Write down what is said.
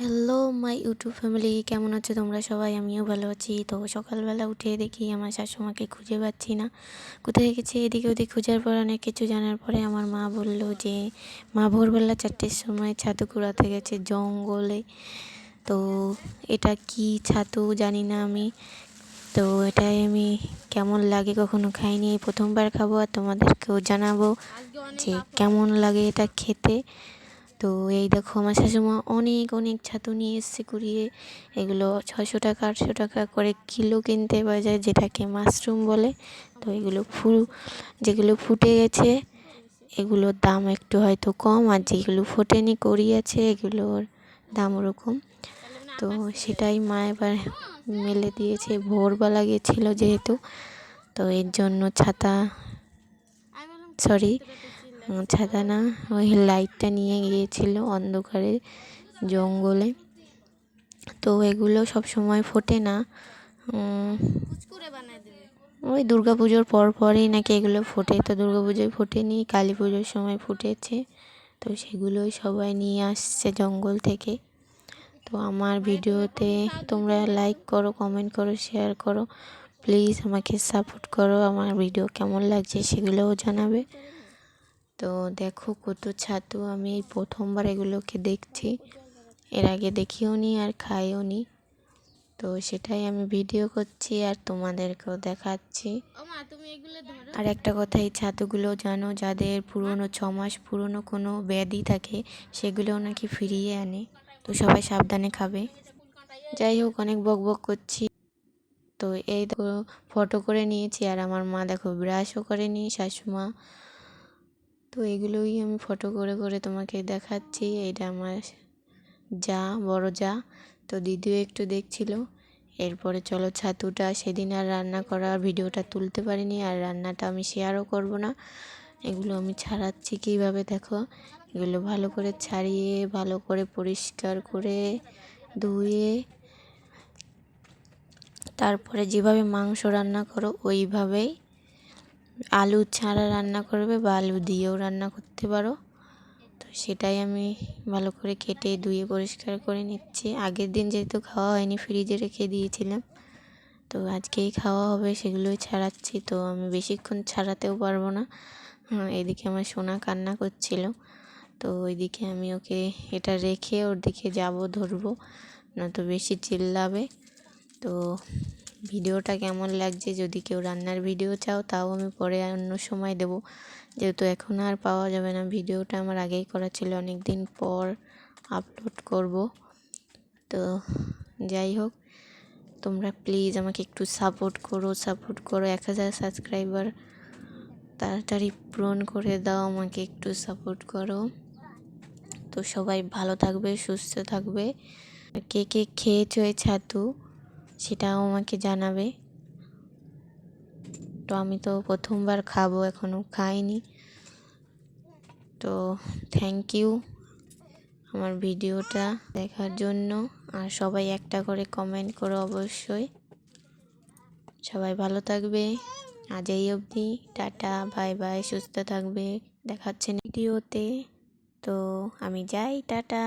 Hello my YouTube family, কেমন আছো তোমরা সবাই? আমিও ভালো আছি। তো সকালবেলা উঠে দেখি আমার শাশুমাকে খুঁজে পাচ্ছি না, কোথায় গেছে। এদিকে ওদিক খোঁজার পর অনেক কিছু জানার পরে আমার মা বলল যে মা ভোরবেলা 4টের সময় ছাতু কুড়াতে গেছে জঙ্গলে। তো এটা কি ছাতু জানি না আমি। তো এটাই আমি কেমন লাগে কখনো খাইনি, প্রথমবার খাবো আর তোমাদেরকেও জানাবো যে কেমন লাগে এটা খেতে। তো এই দেখো আমার শাশুমা অনেক অনেক ছাতু নিয়ে এসছে কুড়িয়ে। এগুলো 600 টাকা 800 টাকা করে কিলো কিনতে পাওয়া যায়, যেটাকে মাশরুম বলে। তো এগুলো যেগুলো ফুটে গেছে এগুলোর দাম একটু হয়তো কম, আর যেগুলো ফোটেনি কড়ি আছে এগুলোর দাম ওরকম। তো সেটাই মা এবার মেলে দিয়েছে, ভোরবেলা গেছিলো যেহেতু, তো এর জন্য ছাতা না, ওই লাইটটা নিয়ে গিয়েছিল অন্ধকারে জঙ্গলে। তো এগুলো সব সময় ফোটে না, ওই দুর্গাপুজোর পরই নাকি এগুলো ফোটে। তো দুর্গাপুজোয় ফোটেনি, কালী পুজোর সময় ফুটেছে। তো সেগুলোই সবাই নিয়ে আসছে জঙ্গল থেকে। তো আমার ভিডিওতে তোমরা লাইক করো, কমেন্ট করো, শেয়ার করো, প্লিজ আমাকে সাপোর্ট করো। আমার ভিডিও কেমন লাগছে সেগুলোও জানাবে। তো দেখো কত ছাতু, আমি এই প্রথমবার এগুলোকে দেখছি, এর আগে দেখিও নি আর খাইও নি। তো সেটাই আমি ভিডিও করছি আর তোমাদেরকেও দেখাচ্ছি। আর একটা কথা, এই ছাতুগুলো জানো, যাদের পুরনো 6 মাস পুরনো কোনো ব্যাধি থাকে সেগুলোও নাকি ফিরিয়ে আনে। তো সবাই সাবধানে খাবে। যাই হোক, অনেক বক বক করছি। তো এই দেখো ফটো করে নিয়েছি, আর আমার মা দেখো ব্রাশও করেনি, শাশুমা। তো এগুলোই আমি ফটো করে করে তোমাকে দেখাচ্ছি। এইটা আমার বড় যা। তো দিদিও একটু দেখছিল। এরপরে চলো ছাতুটা সেদিন আর রান্না করার ভিডিওটা তুলতে পারিনি, আর রান্নাটা আমি শেয়ারও করব না। এগুলো আমি ছাড়াচ্ছি কীভাবে দেখো। এগুলো ভালো করে ছাড়িয়ে ভালো করে পরিষ্কার করে ধুয়ে তারপরে যেভাবে মাংস রান্না করো ওইভাবেই আলু ছাড়া রান্না করবে, বা আলু দিয়েও রান্না করতে পারো। তো সেটাই আমি ভালো করে কেটে ধুয়ে পরিষ্কার করে নিচ্ছি। আগের দিন যেহেতু খাওয়া হয়নি ফ্রিজে রেখে দিয়েছিলাম, তো আজকেই খাওয়া হবে, সেগুলোই ছাড়াচ্ছি। তো আমি বেশিক্ষণ ছাড়াতেও পারবো না। এদিকে আমার সোনা কান্না করছিল, তো ওইদিকে আমি ওকে এটা রেখে ওর দিকে যাবো, ধরবো, না তো বেশি চিল্লাবে। তো ভিডিওটা কেমন লাগছে, যদি কেউ রান্নার ভিডিও চাও তাও আমি পরে অন্য সময় দেব, যেহেতু এখন আর পাওয়া যাবে না। ভিডিওটা আমার আগেই করা ছিল, অনেক দিন পর আপলোড করব। তো যাই হোক, তোমরা প্লিজ আমাকে একটু সাপোর্ট করো। 1000 সাবস্ক্রাইবার তাড়াতাড়ি পূরণ করে দাও, আমাকে একটু সাপোর্ট করো। তো সবাই ভালো থাকবে, সুস্থ থাকবে। কে কে খেয়েছো এই ছাতু সেটাও আমাকে জানাবে। তো আমি তো প্রথমবার খাবো, এখনও খাইনি। তো থ্যাংক ইউ আমার ভিডিওটা দেখার জন্য। আর সবাই একটা করে কমেন্ট করো অবশ্যই। সবাই ভালো থাকবে। আজ এই অবধি, টাটা, বাই বাই, সুস্থ থাকবে। দেখাচ্ছে ভিডিওতে। তো আমি যাই, টাটা।